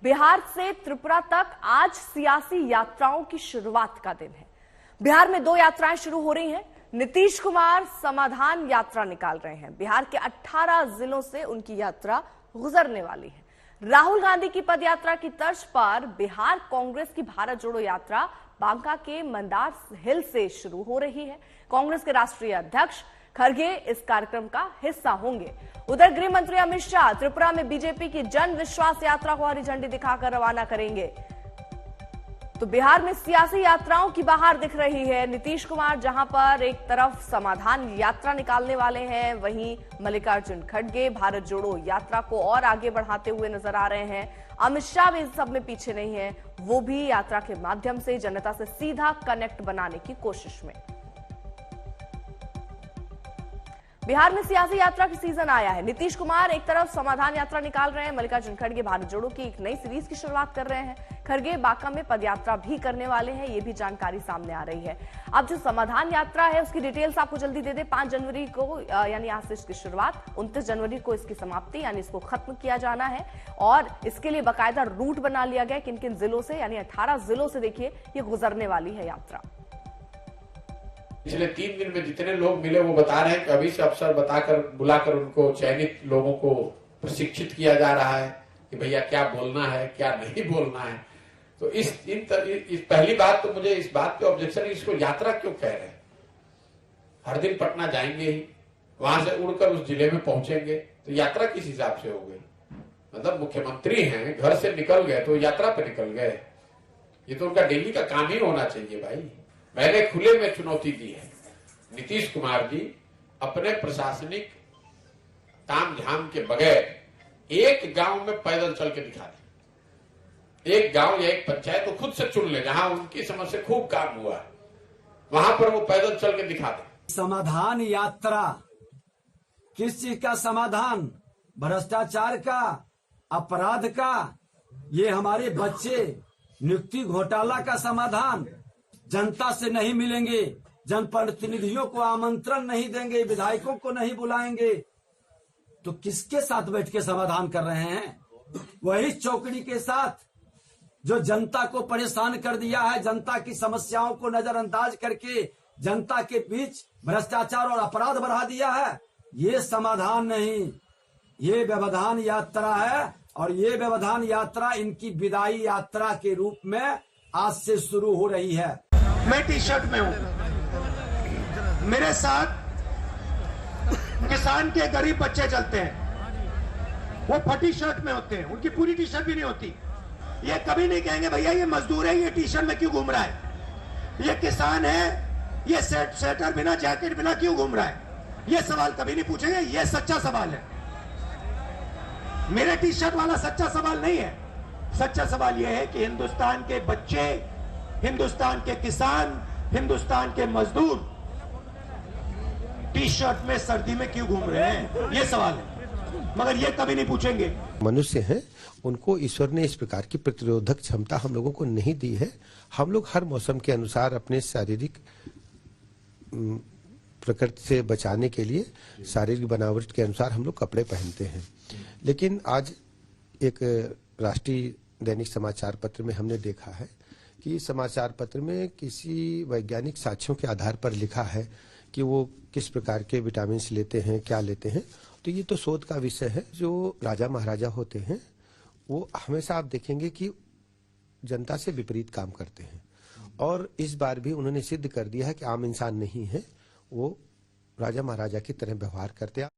बिहार से त्रिपुरा तक आज सियासी यात्राओं की शुरुआत का दिन है। बिहार में 2 यात्राएं शुरू हो रही हैं। नीतीश कुमार समाधान यात्रा निकाल रहे हैं। बिहार के 18 जिलों से उनकी यात्रा गुजरने वाली है। राहुल गांधी की पदयात्रा की तर्ज पर बिहार कांग्रेस की भारत जोड़ो यात्रा बांका के मंदार हिल से शुरू हो रही है। कांग्रेस के राष्ट्रीय अध्यक्ष खरगे इस कार्यक्रम का हिस्सा होंगे। उधर गृह मंत्री अमित शाह त्रिपुरा में बीजेपी की जन विश्वास यात्रा को हरी झंडी दिखाकर रवाना करेंगे। तो बिहार में सियासी यात्राओं की बहार दिख रही है। नीतीश कुमार जहां पर एक तरफ समाधान यात्रा निकालने वाले हैं, वहीं मल्लिकार्जुन खड़गे भारत जोड़ो यात्रा को और आगे बढ़ाते हुए नजर आ रहे हैं। अमित शाह भी इस सब में पीछे नहीं है, वो भी यात्रा के माध्यम से जनता से सीधा कनेक्ट बनाने की कोशिश में। बिहार में सियासी यात्रा की सीजन आया है। नीतीश कुमार एक तरफ समाधान यात्रा निकाल रहे हैं, मल्लिकार्जुन खड़गे भारत जोड़ो की एक नई सीरीज की शुरुआत कर रहे हैं। खड़गे बांका में पदयात्रा भी करने वाले हैं, ये भी जानकारी सामने आ रही है। अब जो समाधान यात्रा है उसकी डिटेल्स आपको जल्दी दे दे। 5 जनवरी को यानी आज से इसकी शुरुआत, 29 जनवरी को इसकी समाप्ति यानी इसको खत्म किया जाना है और इसके लिए बाकायदा रूट बना लिया गया किन किन जिलों से, यानी 18 जिलों से देखिए ये गुजरने वाली है यात्रा। पिछले 3 दिन में जितने लोग मिले वो बता रहे हैं कि अभी से अफसर बुलाकर उनको चयनित लोगों को प्रशिक्षित किया जा रहा है कि भैया क्या बोलना है क्या नहीं बोलना है। तो इस पहली बात तो मुझे इस बात पे ऑब्जेक्शन है, इसको यात्रा क्यों कह रहे हैं। हर दिन पटना जाएंगे ही, वहां से उड़कर उस जिले में पहुंचेंगे, तो यात्रा किस हिसाब से हो गई। मतलब मुख्यमंत्री हैं, घर से निकल गए तो यात्रा पे निकल गए, ये तो उनका डेली का काम ही होना चाहिए भाई। मैंने खुले में चुनौती दी है, नीतीश कुमार जी अपने प्रशासनिक ताम झाम के बगैर एक गांव में पैदल चल के दिखा दें। एक गांव या एक पंचायत तो खुद से चुन ले जहां उनकी समझ से खूब काम हुआ है, वहां पर वो पैदल चल के दिखा दें। समाधान यात्रा किस चीज का समाधान? भ्रष्टाचार का, अपराध का, ये हमारे बच्चे नियुक्ति घोटाला का समाधान। जनता से नहीं मिलेंगे, जनप्रतिनिधियों को आमंत्रण नहीं देंगे, विधायकों को नहीं बुलाएंगे, तो किसके साथ बैठ के समाधान कर रहे हैं? वही चौकड़ी के साथ जो जनता को परेशान कर दिया है, जनता की समस्याओं को नजरअंदाज करके जनता के बीच भ्रष्टाचार और अपराध बढ़ा दिया है। ये समाधान नहीं, ये व्यवधान यात्रा है और ये व्यवधान यात्रा इनकी विदाई यात्रा के रूप में आज से शुरू हो रही है। मैं टी शर्ट में हूं, मेरे साथ किसान के गरीब बच्चे चलते हैं, वो फटी शर्ट में होते हैं, उनकी पूरी टी शर्ट भी नहीं होती। ये कभी नहीं कहेंगे भैया ये मजदूर है, ये टी शर्ट में क्यों घूम रहा है, ये किसान है, ये स्वेटर बिना जैकेट बिना क्यों घूम रहा है। ये सवाल कभी नहीं पूछेंगे, ये सच्चा सवाल है। मेरे टी शर्ट वाला सच्चा सवाल नहीं है। सच्चा सवाल यह है कि हिंदुस्तान के बच्चे, हिंदुस्तान के किसान, हिंदुस्तान के मजदूर टी शर्ट में सर्दी में क्यों घूम रहे हैं, ये सवाल है, मगर ये कभी नहीं पूछेंगे। मनुष्य हैं, उनको ईश्वर ने इस प्रकार की प्रतिरोधक क्षमता हम लोगों को नहीं दी है। हम लोग हर मौसम के अनुसार अपने शारीरिक प्रकृति से बचाने के लिए शारीरिक बनावट के अनुसार हम लोग कपड़े पहनते हैं। लेकिन आज एक राष्ट्रीय दैनिक समाचार पत्र में हमने देखा है कि समाचार पत्र में किसी वैज्ञानिक साक्ष्यों के आधार पर लिखा है कि वो किस प्रकार के विटामिन लेते हैं, क्या लेते हैं। तो ये तो शोध का विषय है। जो राजा महाराजा होते हैं वो हमेशा आप देखेंगे कि जनता से विपरीत काम करते हैं, और इस बार भी उन्होंने सिद्ध कर दिया है कि आम इंसान नहीं है, वो राजा महाराजा की तरह व्यवहार करते हैं।